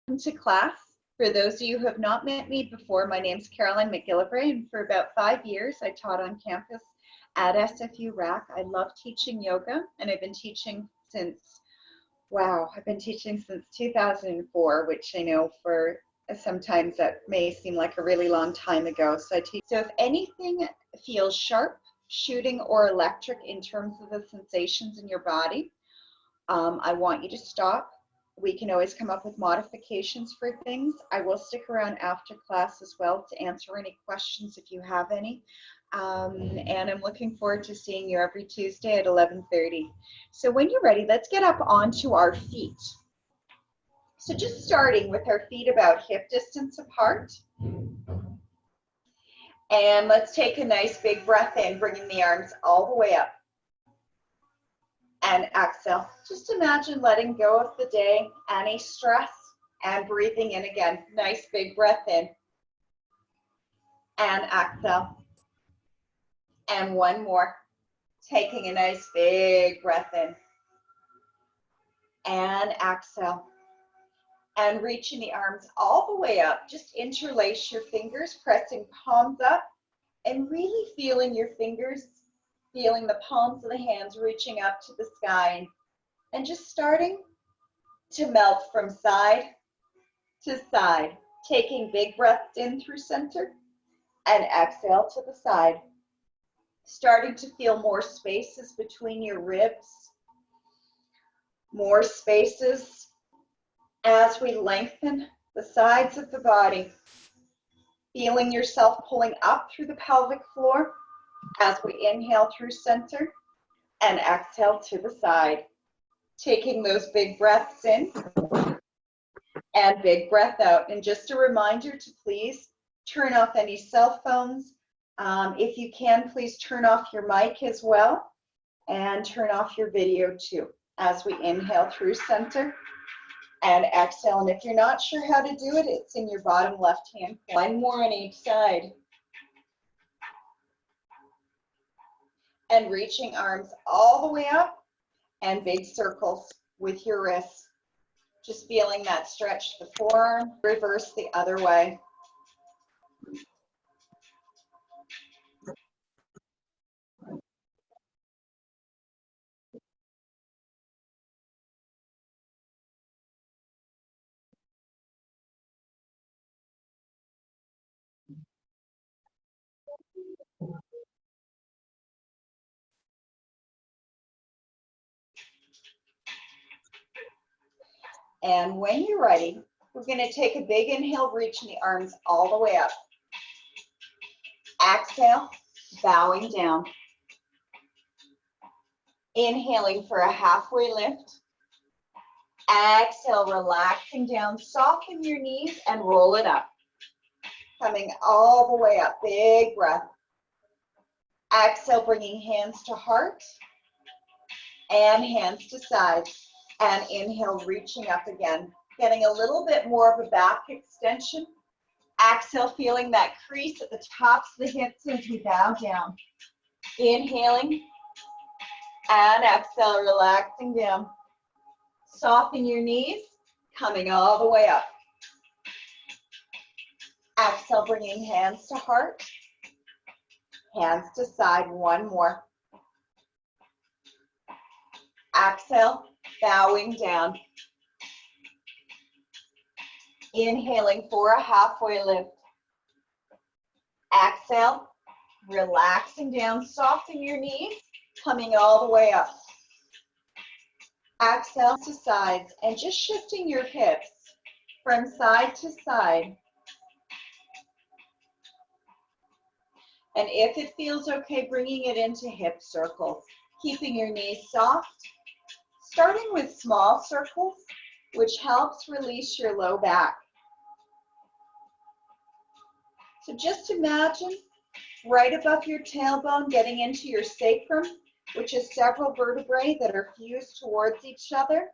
Welcome to class. For those of you who have not met me before, my name is Caroline McGillivray, and for about 5 years I taught on campus at SFU Rec. I love teaching yoga, and I've been teaching since, I've been teaching since 2004, which I know for sometimes that may seem like a really long time ago. So if anything feels sharp, shooting, or electric in terms of the sensations in your body, I want you to stop. We can always come up with modifications for things. I will stick around after class as well to answer any questions if you have any. And I'm looking forward to seeing you every Tuesday at 11:30. So when you're ready, let's get up onto our feet. So just starting with our feet about hip distance apart. And let's take a nice big breath in, bringing the arms all the way up. And exhale. Just imagine letting go of the day, any stress, and breathing in again. Nice big breath in. And exhale. And one more. Taking a nice big breath in. And exhale. And reaching the arms all the way up. Just interlace your fingers, pressing palms up, and really feeling your fingers, feeling the palms of the hands reaching up to the sky, and just starting to melt from side to side, taking big breaths in through center and exhale to the side. Starting to feel more spaces between your ribs, more spaces as we lengthen the sides of the body, feeling yourself pulling up through the pelvic floor as we inhale through center and exhale to the side. Taking those big breaths in and big breath out. And just a reminder to please turn off any cell phones. If you can, please turn off your mic as well and turn off your video too as we inhale through center and exhale. And if you're not sure how to do it, it's in your bottom left hand. One more on each side. And reaching arms all the way up and big circles with your wrists. Just feeling that stretch to the forearm, reverse the other way. And when you're ready, we're going to take a big inhale, reaching the arms all the way up. Exhale, bowing down. Inhaling for a halfway lift. Exhale, relaxing down. Soften your knees and roll it up. Coming all the way up, big breath. Exhale, bringing hands to heart and hands to sides. And inhale, reaching up again. Getting a little bit more of a back extension. Exhale, feeling that crease at the tops of the hips as we bow down. Inhaling and exhale, relaxing down. Soften your knees, coming all the way up. Exhale, bringing hands to heart, hands to side, one more. Exhale, bowing down. Inhaling for a halfway lift. Exhale, relaxing down, soften your knees, coming all the way up. Exhale to sides and just shifting your hips from side to side. And if it feels okay, bringing it into hip circles, keeping your knees soft, starting with small circles, which helps release your low back. So just imagine right above your tailbone, getting into your sacrum, which is several vertebrae that are fused towards each other.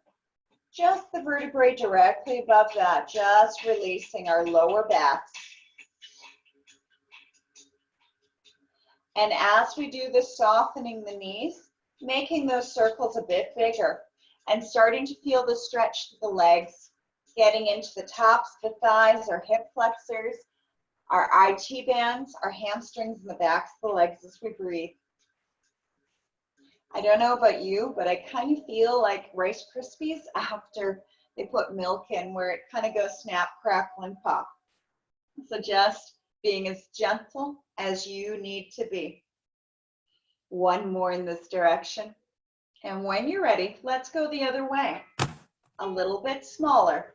Just the vertebrae directly above that, just releasing our lower backs. And as we do this, softening the knees, making those circles a bit bigger, and starting to feel the stretch to the legs Getting into the tops of the thighs, our hip flexors, our IT bands, our hamstrings, and the backs of the legs as we breathe. I don't know about you, but I kind of feel like Rice Krispies after they put milk in, where it kind of goes snap, crackle, and pop. So just being as gentle as you need to be. One more in this direction. And when you're ready, let's go the other way. A little bit smaller.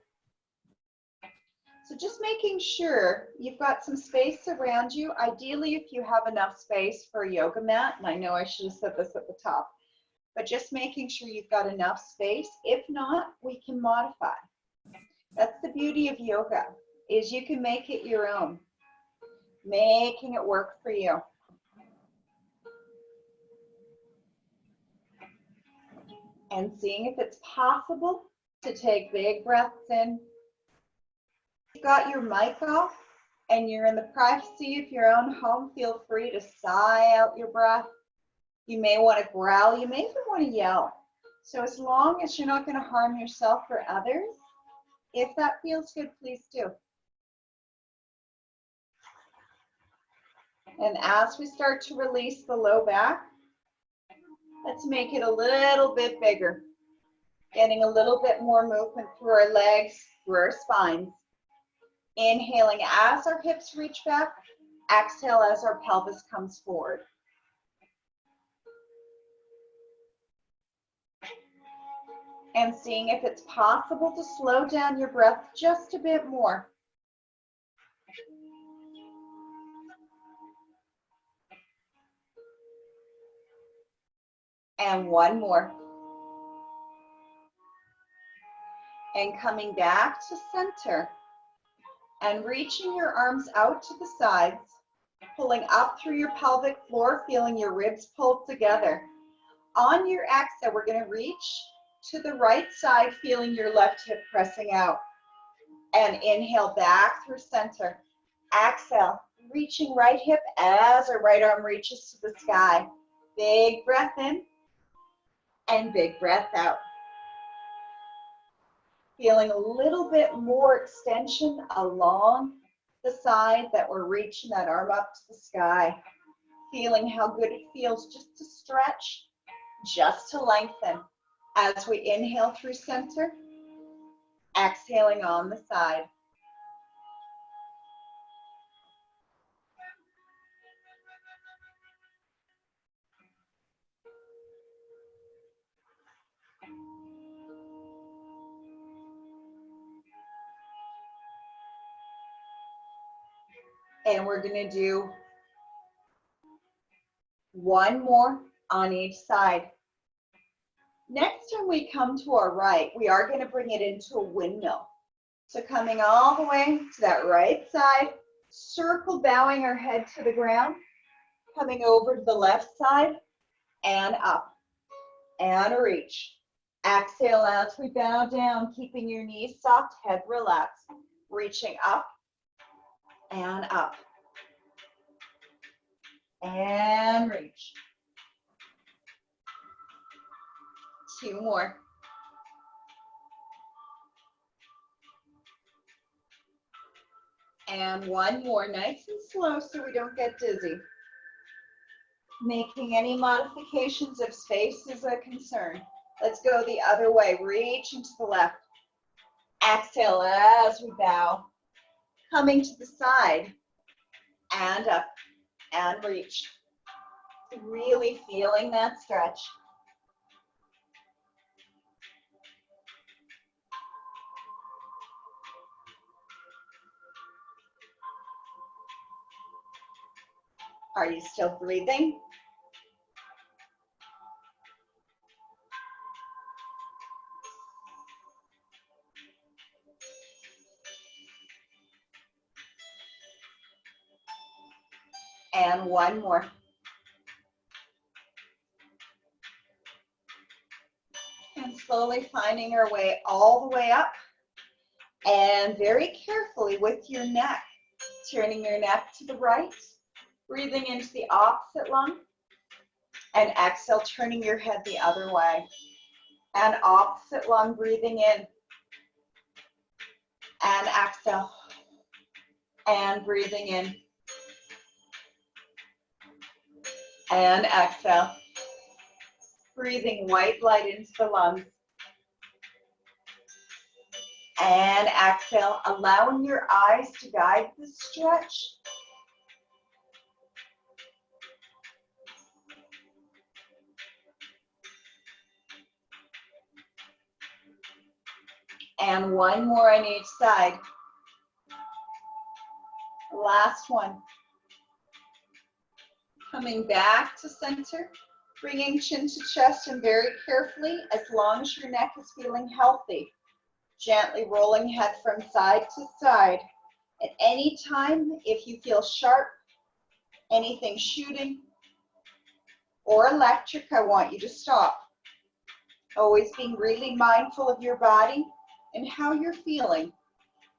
So just making sure you've got some space around you. Ideally, if you have enough space for a yoga mat, and I know I should have said this at the top, but just making sure you've got enough space. If not, we can modify. That's the beauty of yoga, is you can make it your own, making it work for you. And seeing if it's possible to take big breaths in. You've got your mic off and you're in the privacy of your own home, feel free to sigh out your breath. You may want to growl, you may even want to yell. So as long as you're not going to harm yourself or others, if that feels good, please do. And as we start to release the low back, let's make it a little bit bigger. Getting a little bit more movement through our legs, through our spines. Inhaling as our hips reach back, exhale as our pelvis comes forward. And seeing if it's possible to slow down your breath just a bit more. And one more. And coming back to center. And reaching your arms out to the sides. Pulling up through your pelvic floor, feeling your ribs pulled together. On your exhale, we're going to reach to the right side, feeling your left hip pressing out. And inhale back through center. Exhale, reaching right hip as our right arm reaches to the sky. Big breath in and big breath out. Feeling a little bit more extension along the side that we're reaching that arm up to the sky. Feeling how good it feels just to stretch, just to lengthen. As we inhale through center, exhaling on the side. And we're going to do one more on each side. Next time we come to our right, we are going to bring it into a windmill. So coming all the way to that right side, circle bowing our head to the ground, coming over to the left side and up and reach. Exhale as we bow down, keeping your knees soft, head relaxed, reaching up and up and reach. Two more. And one more, nice and slow so we don't get dizzy. Making any modifications if space is a concern. Let's go the other way, reaching to the left. Exhale as we bow. Coming to the side and up and reach. Really feeling that stretch. Are you still breathing? And one more. And slowly finding our way all the way up. And very carefully with your neck, turning your neck to the right, breathing into the opposite lung, and exhale, turning your head the other way. And opposite lung, breathing in. And exhale. And breathing in. And exhale. Breathing white light into the lungs. And exhale, allowing your eyes to guide the stretch. And one more on each side. Last one. Coming back to center, bringing chin to chest, and very carefully, as long as your neck is feeling healthy, gently rolling head from side to side. At any time, if you feel sharp, anything shooting, or electric, I want you to stop. Always being really mindful of your body and how you're feeling.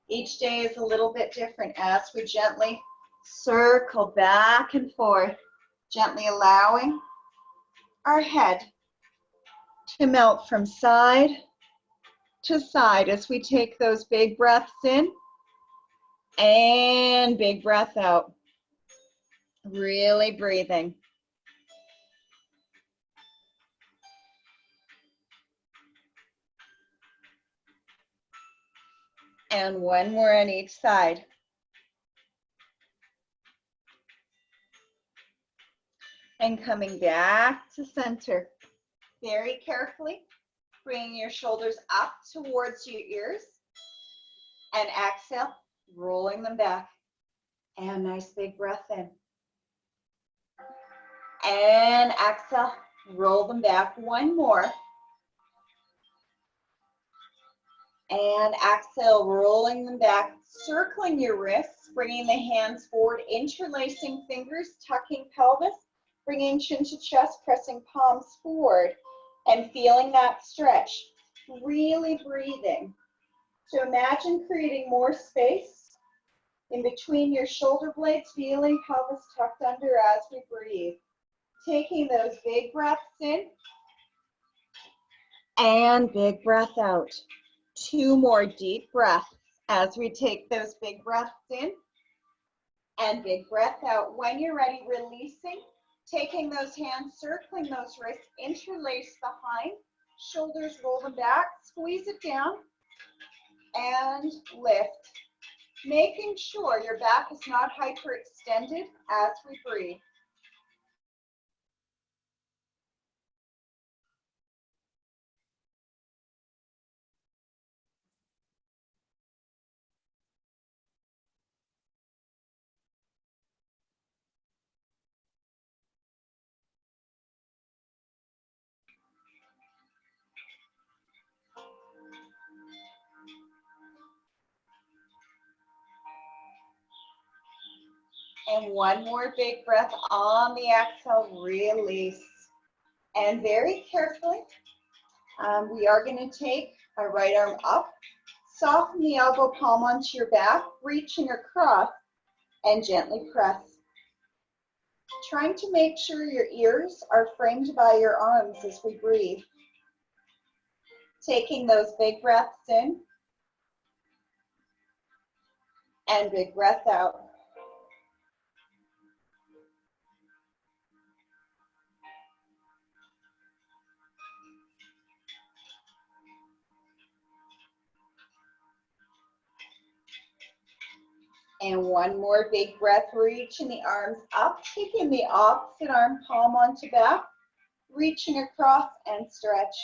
Each day is a little bit different as we gently circle back and forth, gently allowing our head to melt from side to side as we take those big breaths in and big breath out. Really breathing. And one more on each side. And coming back to center. Very carefully, bringing your shoulders up towards your ears. And exhale, rolling them back. And nice big breath in. And exhale, roll them back. One more. And exhale, rolling them back, circling your wrists, bringing the hands forward, interlacing fingers, tucking pelvis, bringing chin to chest, pressing palms forward, and feeling that stretch. Really breathing. So imagine creating more space in between your shoulder blades, feeling pelvis tucked under as we breathe. Taking those big breaths in and big breath out. Two more deep breaths as we take those big breaths in and big breath out. When you're ready, releasing, taking those hands, circling those wrists, interlace behind, shoulders roll them back, squeeze it down, and lift. Making sure your back is not hyperextended as we breathe. And one more big breath on the exhale, release. And very carefully, we are going to take our right arm up, soften the elbow palm onto your back, reaching across, and gently press. Trying to make sure your ears are framed by your arms as we breathe. Taking those big breaths in, and big breath out. And one more big breath, reaching the arms up, taking the opposite arm palm onto back, reaching across and stretch.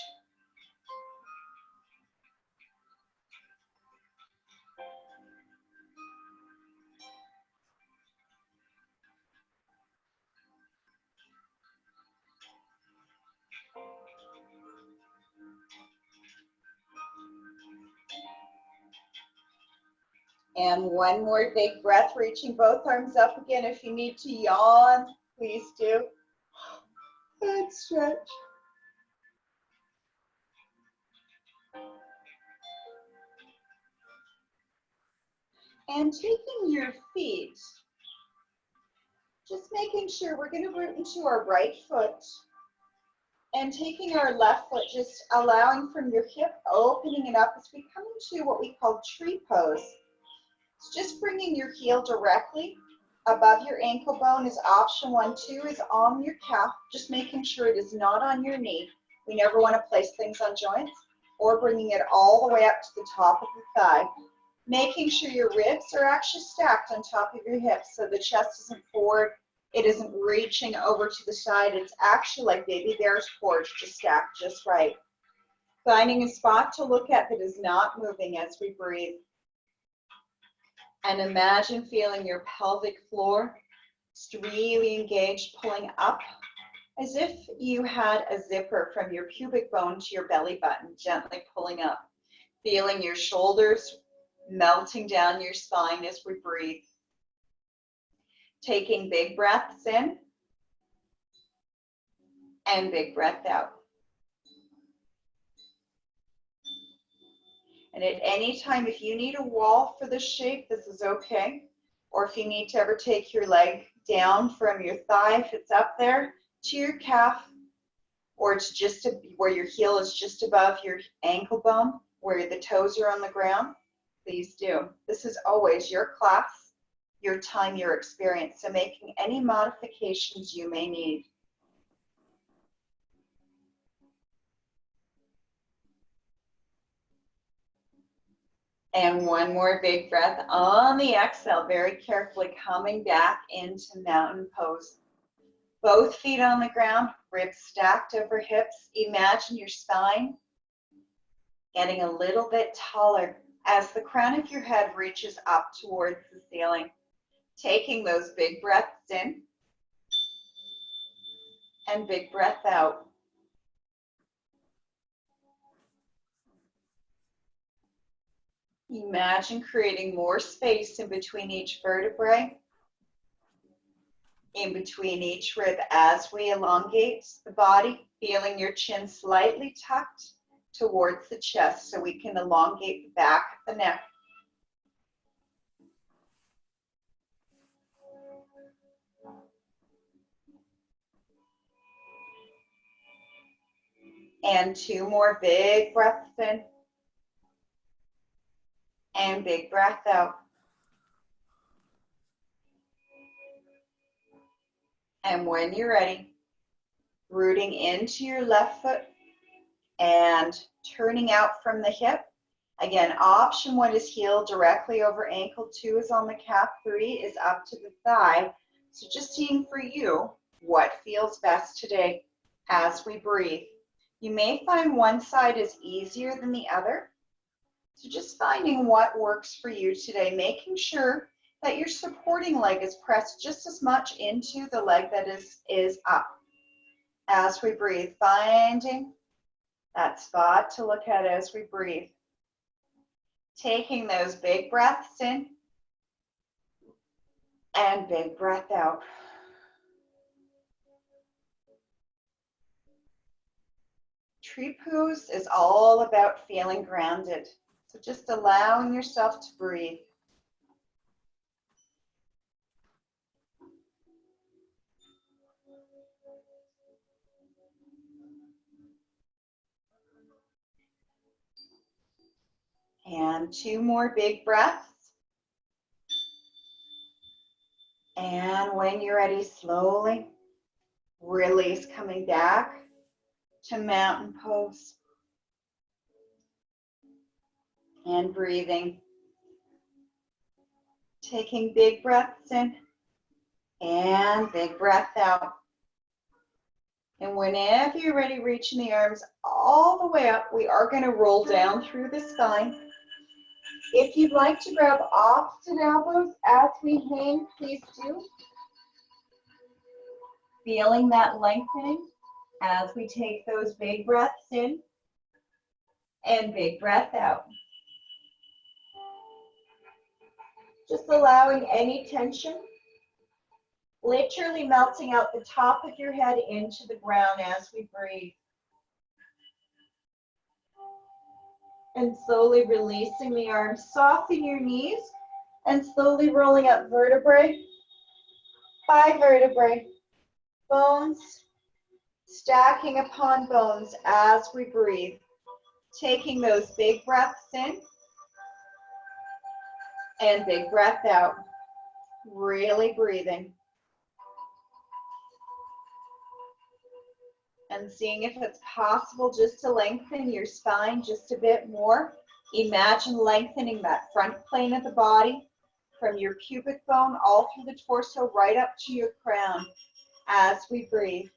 And one more big breath, reaching both arms up again. If you need to yawn, please do. And stretch. And taking your feet, just making sure we're going to root into our right foot. And taking our left foot, just allowing from your hip, opening it up as we come into what we call tree pose. It's just bringing your heel directly above your ankle bone is option 1. 2 is on your calf, just making sure it is not on your knee. We never want to place things on joints, or bringing it all the way up to the top of the thigh. Making sure your ribs are actually stacked on top of your hips so the chest isn't forward, it isn't reaching over to the side. It's actually like baby bear's porch, just stacked just right. Finding a spot to look at that is not moving as we breathe. And imagine feeling your pelvic floor just really engaged, pulling up as if you had a zipper from your pubic bone to your belly button, gently pulling up. Feeling your shoulders melting down your spine as we breathe. Taking big breaths in and big breath out. And at any time, if you need a wall for this shape, this is okay. Or if you need to ever take your leg down from your thigh, if it's up there, to your calf, or it's just where your heel is just above your ankle bone, where the toes are on the ground, please do. This is always your class, your time, your experience. So making any modifications you may need. And one more big breath on the exhale, very carefully coming back into mountain pose. Both feet on the ground, ribs stacked over hips. Imagine your spine getting a little bit taller as the crown of your head reaches up towards the ceiling. Taking those big breaths in and big breath out. Imagine creating more space in between each vertebrae, in between each rib as we elongate the body, feeling your chin slightly tucked towards the chest so we can elongate the back of the neck. And 2 more big breaths in and big breath out. And when you're ready, rooting into your left foot and turning out from the hip. Again, option 1 is heel directly over ankle, 2 is on the calf, 3 is up to the thigh. So just seeing for you what feels best today as we breathe. You may find one side is easier than the other. So just finding what works for you today, making sure that your supporting leg is pressed just as much into the leg that is up. As we breathe, finding that spot to look at as we breathe. Taking those big breaths in and big breath out. Tree pose is all about feeling grounded. So just allowing yourself to breathe. And 2 more big breaths. And when you're ready, slowly release, coming back to mountain pose. And breathing. Taking big breaths in and big breath out. And whenever you're ready, reaching the arms all the way up, we are going to roll down through the spine. If you'd like to grab opposite elbows as we hang, please do. Feeling that lengthening as we take those big breaths in and big breath out. Just allowing any tension, literally melting out the top of your head into the ground as we breathe. And slowly releasing the arms, soften your knees, and slowly rolling up vertebrae by vertebrae, bones stacking upon bones as we breathe. Taking those big breaths in and big breath out. Really breathing. And seeing if it's possible just to lengthen your spine just a bit more. Imagine lengthening that front plane of the body from your pubic bone all through the torso right up to your crown as we breathe.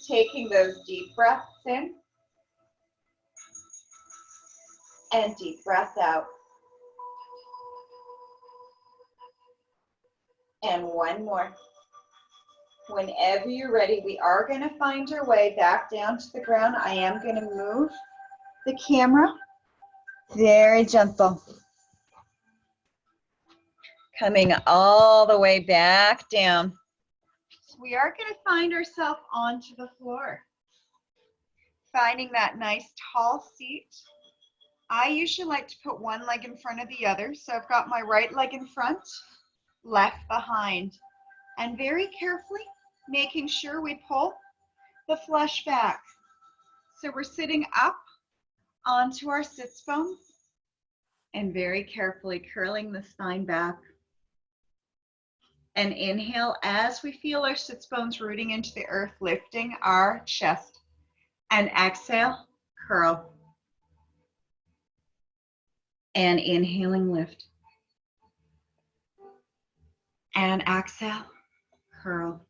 Taking those deep breaths in and deep breath out. And one more. Whenever you're ready, we are going to find our way back down to the ground. I am going to move the camera. Very gentle. Coming all the way back down. So we are going to find ourselves onto the floor. Finding that nice tall seat. I usually like to put one leg in front of the other. So I've got my right leg in front, left behind. And very carefully making sure we pull the flesh back. So we're sitting up onto our sits bones and very carefully curling the spine back. And inhale as we feel our sits bones rooting into the earth, lifting our chest. And exhale, curl. And inhaling, lift. And exhale, curl.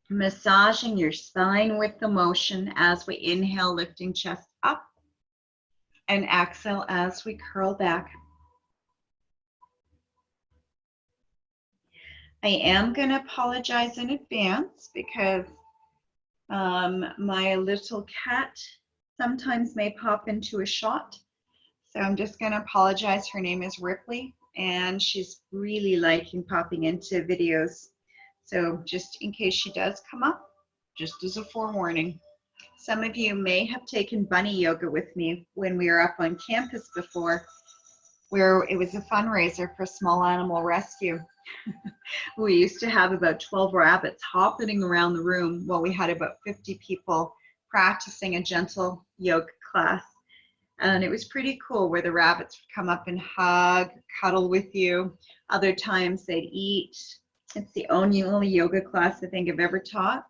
Massaging your spine with the motion as we inhale, lifting chest up. And exhale as we curl back. I am going to apologize in advance because my little cat sometimes may pop into a shot. So I'm just going to apologize. Her name is Ripley, and she's really liking popping into videos. So just in case she does come up, just as a forewarning. Some of you may have taken bunny yoga with me when we were up on campus before, where it was a fundraiser for small animal rescue. We used to have about 12 rabbits hopping around the room while we had about 50 people practicing a gentle yoga class. And it was pretty cool where the rabbits would come up and hug, cuddle with you. Other times they'd eat. It's the only yoga class I think I've ever taught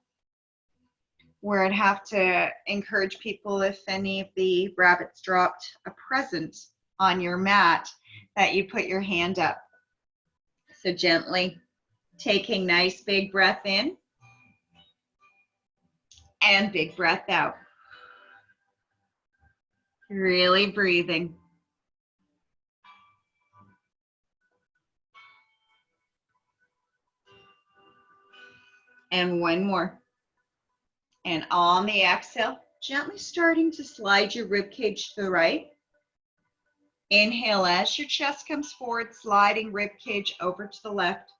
where I'd have to encourage people, if any of the rabbits dropped a present on your mat, that you put your hand up. So gently taking nice big breath in and big breath out. Really breathing. And one more. And on the exhale, gently starting to slide your rib cage to the right. Inhale as your chest comes forward, sliding rib cage over to the left.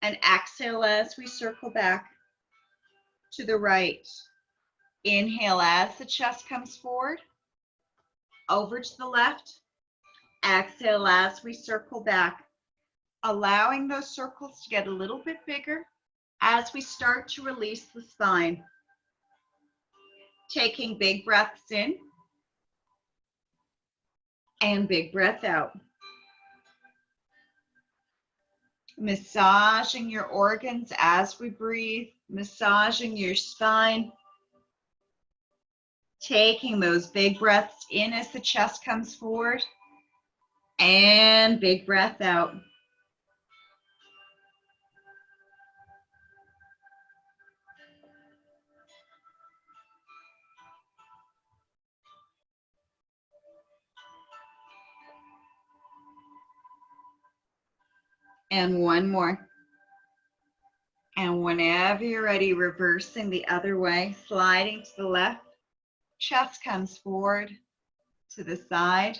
And exhale as we circle back to the right. Inhale as the chest comes forward, over to the left. Exhale as we circle back, allowing those circles to get a little bit bigger as we start to release the spine. Taking big breaths in and big breath out. Massaging your organs as we breathe, massaging your spine. Taking those big breaths in as the chest comes forward and big breath out. And one more. And whenever you're ready, reversing the other way, sliding to the left, chest comes forward to the side.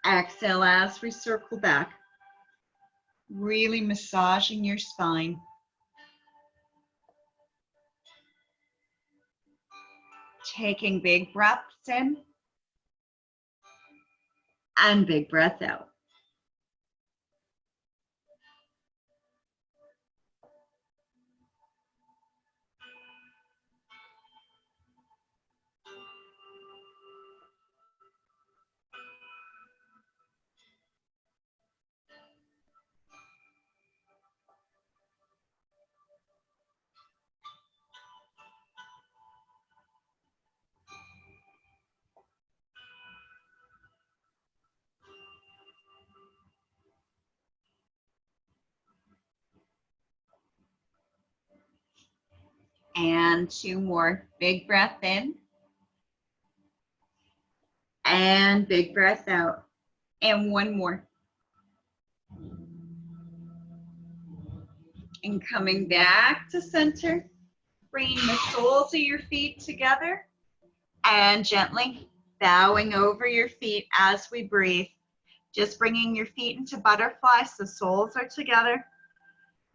Exhale as we circle back, really massaging your spine. Taking big breaths in and big breath out. And 2 more. Big breath in. And big breath out. And 1 more. And coming back to center, bringing the soles of your feet together and gently bowing over your feet as we breathe. Just bringing your feet into butterfly so soles are together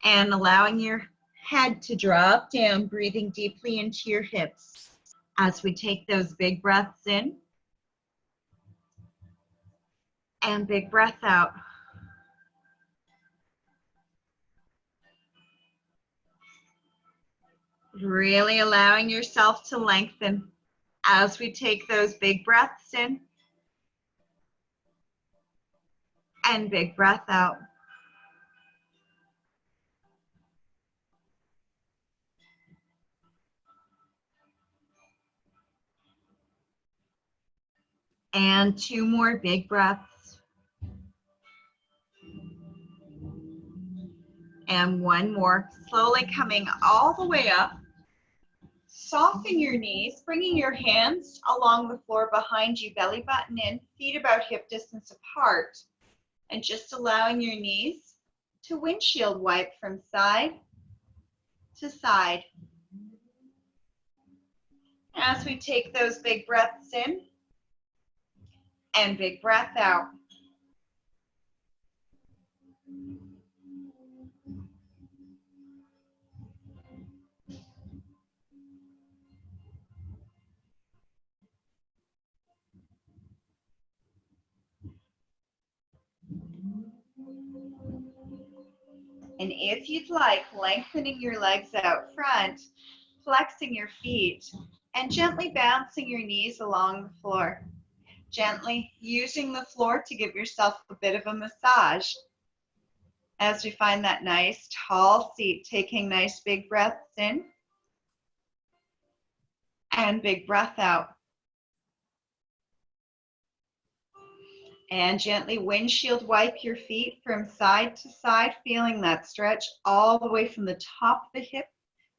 and allowing your head to drop down, breathing deeply into your hips as we take those big breaths in and big breath out. Really allowing yourself to lengthen as we take those big breaths in and big breath out. And 2 more big breaths. And 1 more, slowly coming all the way up. Soften your knees, bringing your hands along the floor behind you, belly button in, feet about hip distance apart, and just allowing your knees to windshield wipe from side to side. As we take those big breaths in and big breath out. And if you'd like, lengthening your legs out front, flexing your feet, and gently bouncing your knees along the floor. Gently using the floor to give yourself a bit of a massage. As we find that nice tall seat, taking nice big breaths in and big breath out. And gently windshield wipe your feet from side to side, feeling that stretch all the way from the top of the hip,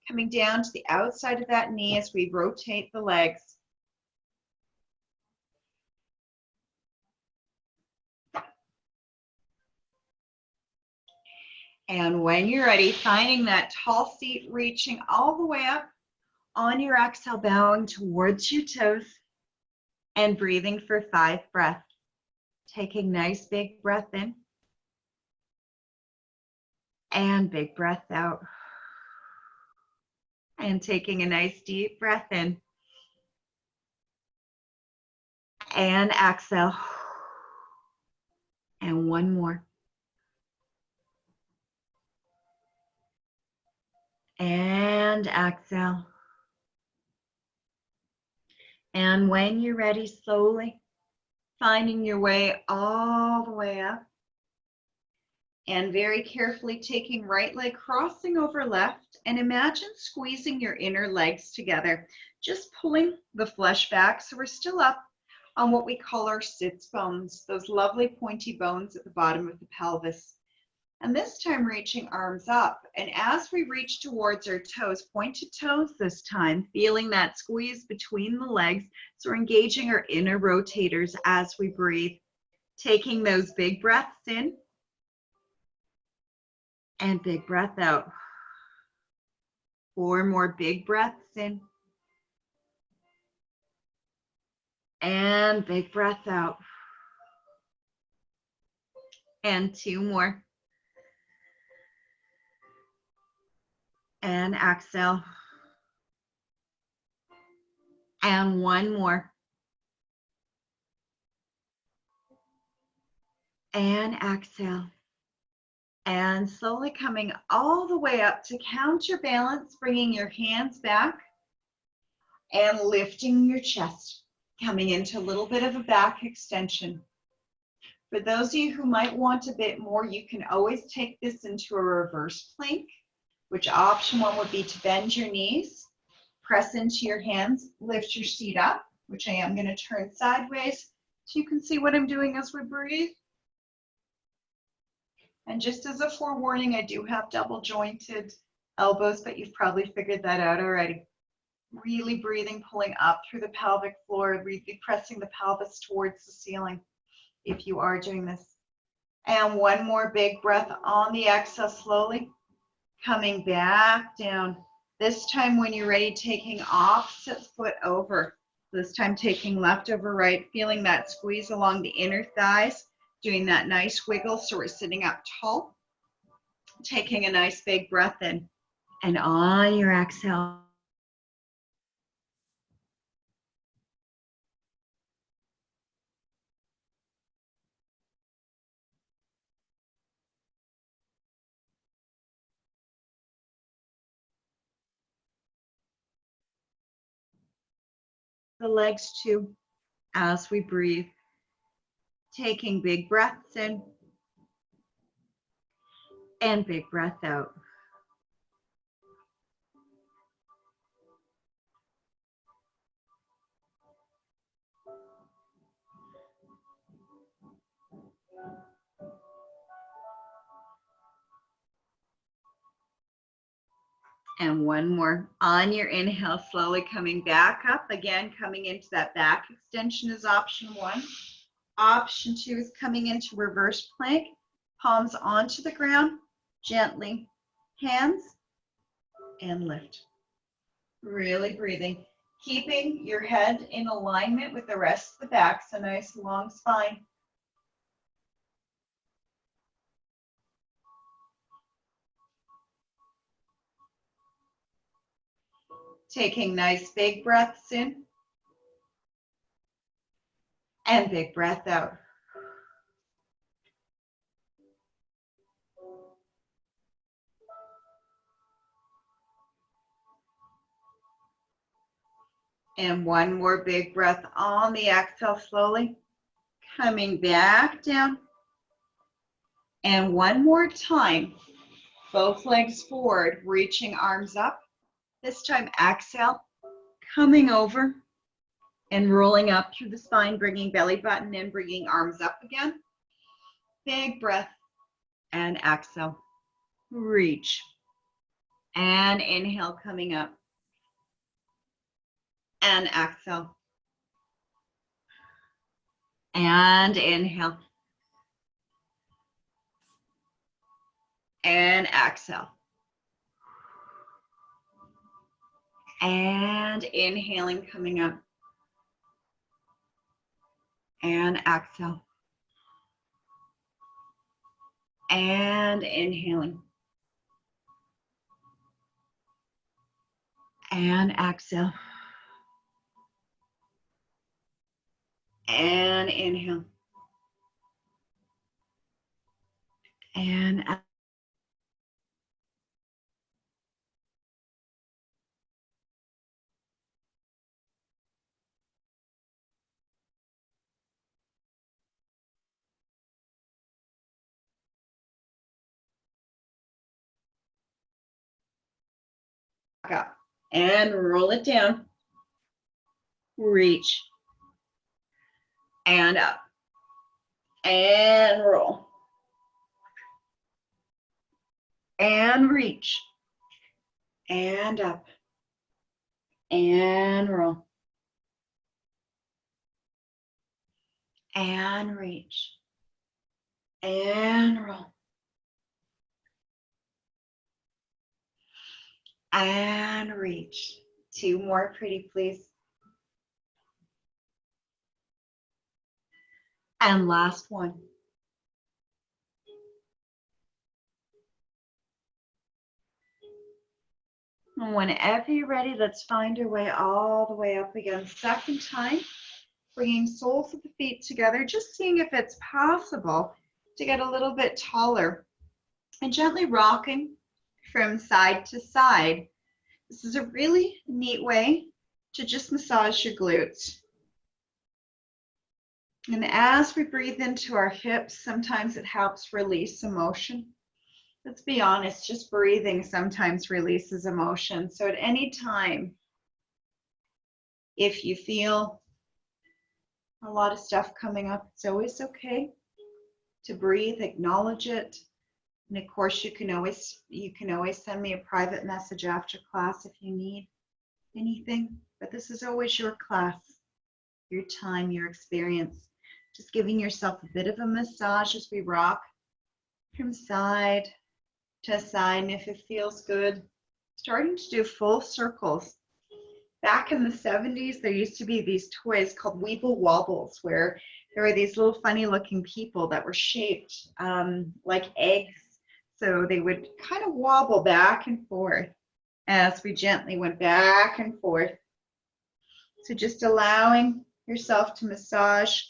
coming down to the outside of that knee as we rotate the legs. And when you're ready, finding that tall seat, reaching all the way up. On your exhale, bowing towards your toes and breathing for 5 breaths. Taking nice big breath in and big breath out. And taking a nice deep breath in and exhale. And 1 more. And exhale. And when you're ready, slowly finding your way all the way up. And very carefully taking right leg, crossing over left, and imagine squeezing your inner legs together, just pulling the flesh back so we're still up on what we call our sits bones, those lovely pointy bones at the bottom of the pelvis. And this time reaching arms up, and as we reach towards our toes, pointed toes this time, feeling that squeeze between the legs, so we're engaging our inner rotators as we breathe, taking those big breaths in and big breath out. 4 more big breaths in and big breath out. And 2 more. And exhale. And 1 more. And exhale. And slowly coming all the way up to counterbalance, bringing your hands back and lifting your chest, coming into a little bit of a back extension. For those of you who might want a bit more, you can always take this into a reverse plank, which option 1 would be to bend your knees, press into your hands, lift your seat up, which I am going to turn sideways so you can see what I'm doing as we breathe. And just as a forewarning, I do have double jointed elbows, but you've probably figured that out already. Really breathing, pulling up through the pelvic floor, really pressing the pelvis towards the ceiling if you are doing this. And one more big breath on the exhale, slowly coming back down. This time when you're ready, taking opposite foot over. This time taking left over right, feeling that squeeze along the inner thighs, doing that nice wiggle so we're sitting up tall. Taking a nice big breath in. And on your exhale, the legs too, as we breathe. Taking big breaths in and big breath out. And one more. On your inhale, slowly coming back up. Again, coming into that back extension is option one. Option two is coming into reverse plank. Palms onto the ground, gently. Hands and lift. Really breathing. Keeping your head in alignment with the rest of the back, so nice long spine. Taking nice big breaths in and big breath out. And one more big breath on the exhale, slowly coming back down. And one more time, both legs forward, reaching arms up. This time, exhale, coming over and rolling up through the spine, bringing belly button in, bringing arms up again. Big breath and exhale. Reach and inhale, coming up and exhale and inhale and exhale and inhaling, coming up and exhale and inhaling and exhale and inhale and up and roll it down. Reach and up and roll and reach and up and roll and reach and roll and reach. Two more, pretty please. And last one. And whenever you're ready, let's find our way all the way up again. Second time, bringing soles of the feet together, just seeing if it's possible to get a little bit taller and gently rocking from side to side. This is a really neat way to just massage your glutes. And as we breathe into our hips, sometimes it helps release emotion. Let's be honest, just breathing sometimes releases emotion. So at any time, if you feel a lot of stuff coming up, it's always okay to breathe, acknowledge it, And of course, you can always send me a private message after class if you need anything. But this is always your class, your time, your experience. Just giving yourself a bit of a massage as we rock from side to side. And if it feels good, starting to do full circles. Back in the 70s, there used to be these toys called Weeble Wobbles, where there were these little funny looking people that were shaped like eggs. So they would kind of wobble back and forth as we gently went back and forth. So just allowing yourself to massage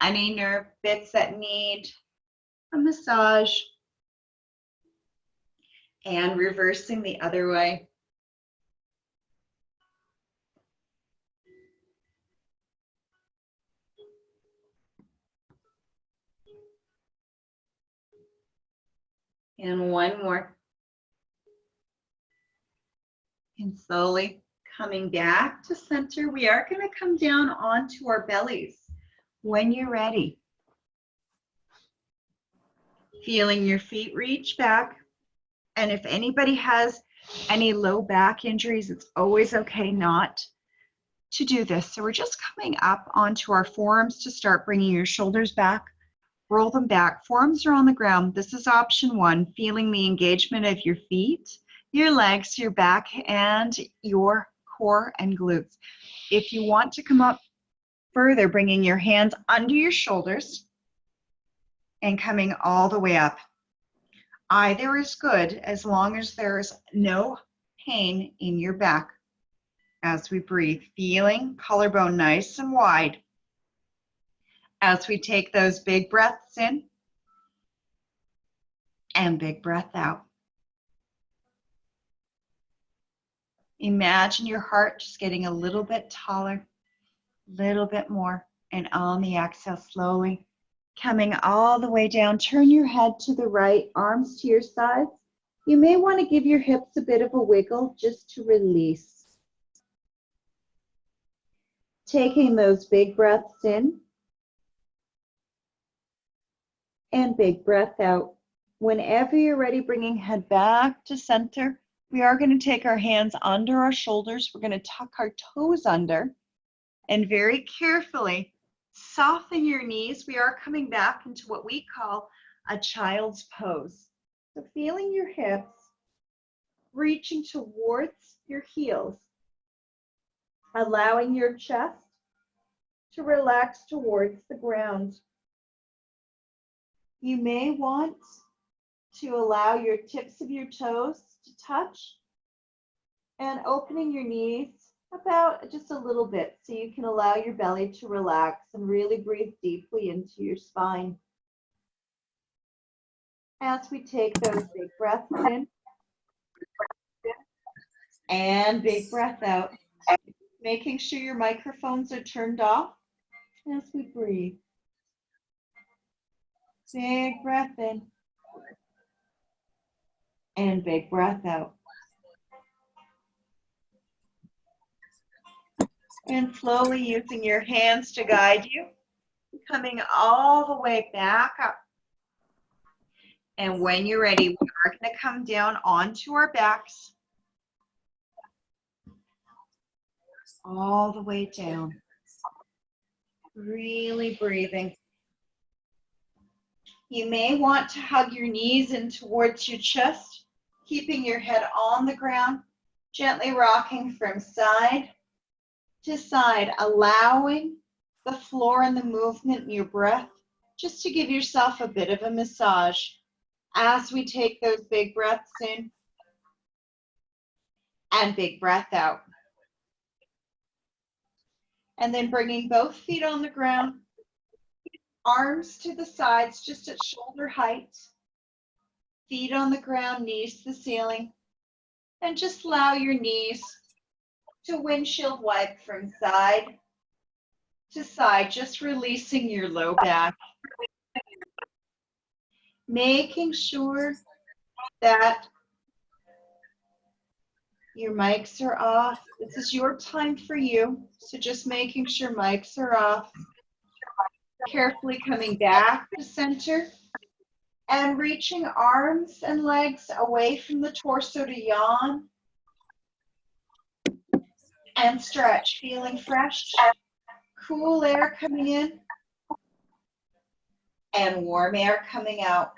any nerve bits that need a massage and reversing the other way. And one more. And slowly coming back to center. We are going to come down onto our bellies when you're ready. Feeling your feet reach back. And if anybody has any low back injuries, it's always okay not to do this. So we're just coming up onto our forearms to start, bringing your shoulders back. Roll them back. Forearms are on the ground. This is option one, feeling the engagement of your feet, your legs, your back, and your core and glutes. If you want to come up further, bringing your hands under your shoulders and coming all the way up. Either is good as long as there's no pain in your back. As we breathe, feeling collarbone nice and wide. As we take those big breaths in and big breath out. Imagine your heart just getting a little bit taller, a little bit more, and on the exhale, slowly coming all the way down. Turn your head to the right, arms to your sides. You may want to give your hips a bit of a wiggle just to release. Taking those big breaths in and big breath out. Whenever you're ready, bringing head back to center. We are going to take our hands under our shoulders. We're going to tuck our toes under and very carefully soften your knees. We are coming back into what we call a child's pose. So feeling your hips, reaching towards your heels, allowing your chest to relax towards the ground. You may want to allow your tips of your toes to touch and opening your knees about just a little bit so you can allow your belly to relax and really breathe deeply into your spine. As we take those big breaths in and big breath out, making sure your microphones are turned off as we breathe. Big breath in and big breath out. And slowly using your hands to guide you, coming all the way back up. And when you're ready, we are going to come down onto our backs, all the way down. Really breathing. You may want to hug your knees in towards your chest, keeping your head on the ground, gently rocking from side to side, allowing the floor and the movement in your breath just to give yourself a bit of a massage as we take those big breaths in and big breath out. And then bringing both feet on the ground, arms to the sides just at shoulder height, feet on the ground, knees to the ceiling, and just allow your knees to windshield wipe from side to side, just releasing your low back. Making sure that your mics are off. This is your time for you, so just making sure mics are off. Carefully coming back to center And reaching arms and legs away from the torso to yawn. And stretch, feeling fresh, cool air coming in and warm air coming out.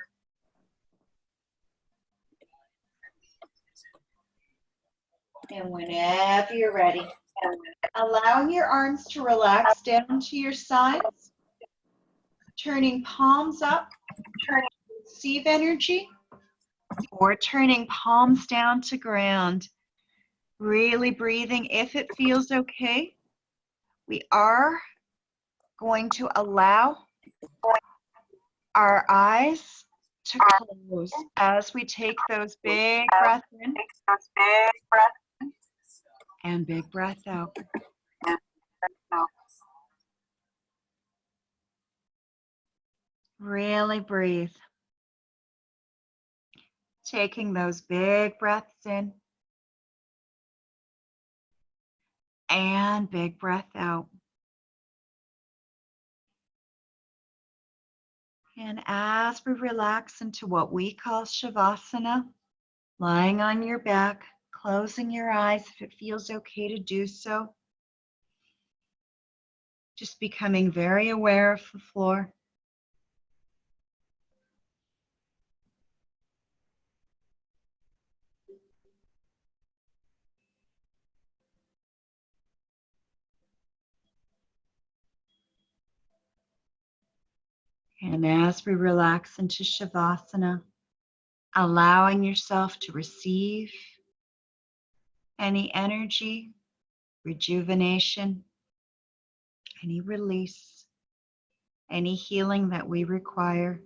And whenever you're ready, allowing your arms to relax down to your sides, turning palms up, receive energy, or turning palms down to ground. Really breathing if it feels okay. We are going to allow our eyes to close as we take those big breaths in and big breath out. Really breathe. Taking those big breaths in and big breath out. And as we relax into what we call Shavasana, lying on your back, closing your eyes if it feels okay to do so. Just becoming very aware of the floor. And as we relax into Shavasana, allowing yourself to receive any energy, rejuvenation, any release, any healing that we require,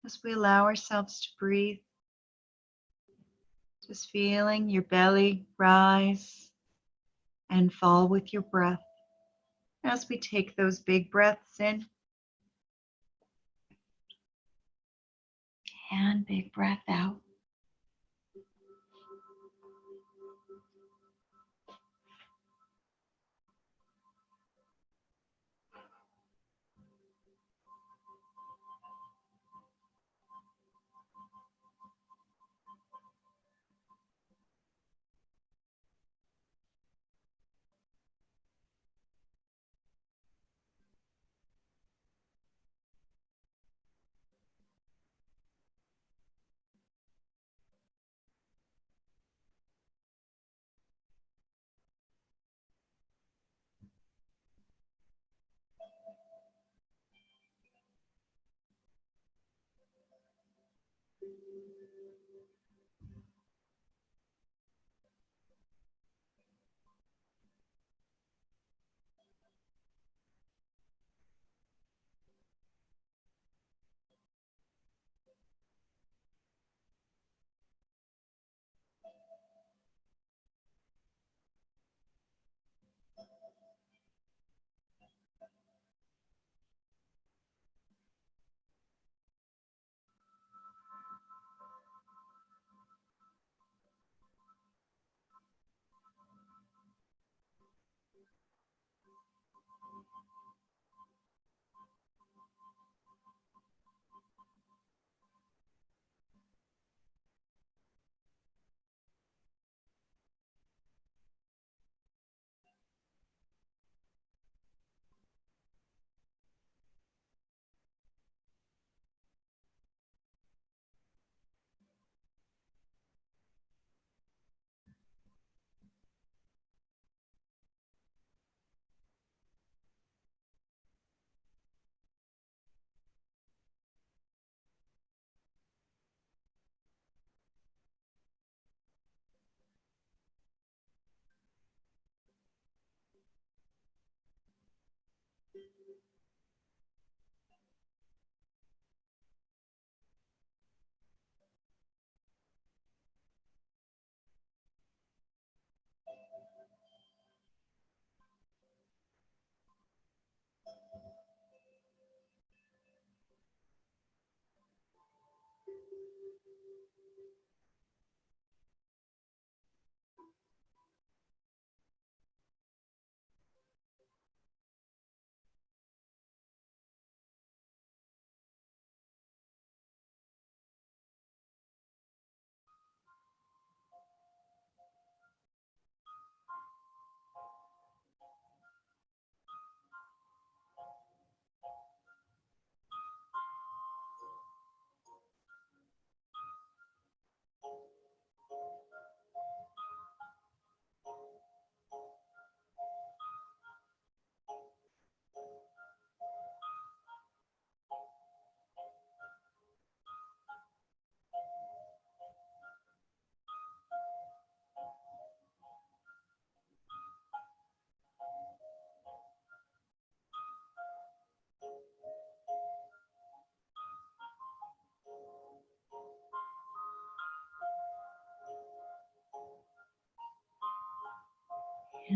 as we allow ourselves to breathe, just feeling your belly rise and fall with your breath as we take those big breaths in and big breath out.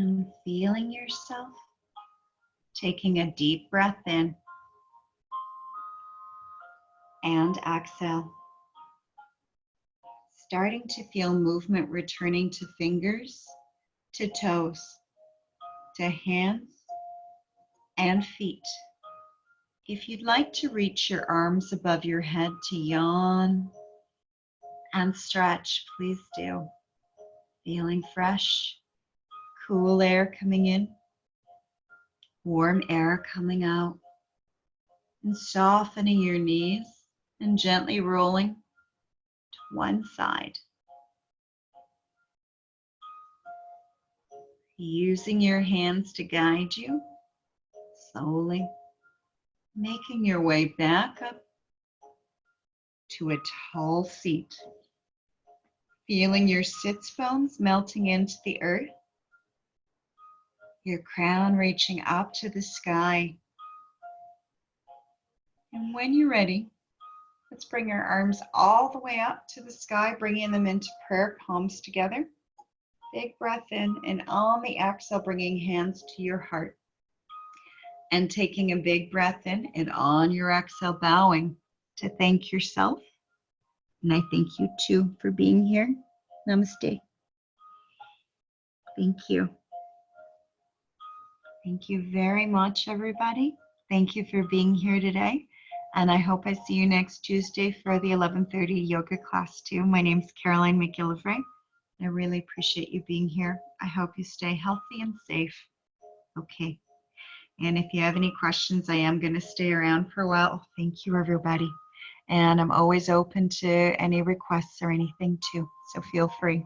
And feeling yourself. Taking a deep breath in and exhale. Starting to feel movement returning to fingers, to toes, to hands and feet. If you'd like to reach your arms above your head to yawn and stretch, please do. Feeling fresh, cool air coming in, warm air coming out, and softening your knees and gently rolling to one side. Using your hands to guide you, slowly making your way back up to a tall seat. Feeling your sits bones melting into the earth, your crown reaching up to the sky. And when you're ready, let's bring our arms all the way up to the sky, bringing them into prayer, palms together. Big breath in, and on the exhale, bringing hands to your heart. And taking a big breath in, and on your exhale, bowing to thank yourself. And I thank you too for being here. Namaste. Thank you. Thank you very much, everybody. Thank you for being here today. And I hope I see you next Tuesday for the 11:30 yoga class too. My name's Caroline McGillivray. I really appreciate you being here. I hope you stay healthy and safe. Okay. And if you have any questions, I am going to stay around for a while. Thank you, everybody. And I'm always open to any requests or anything too. So feel free.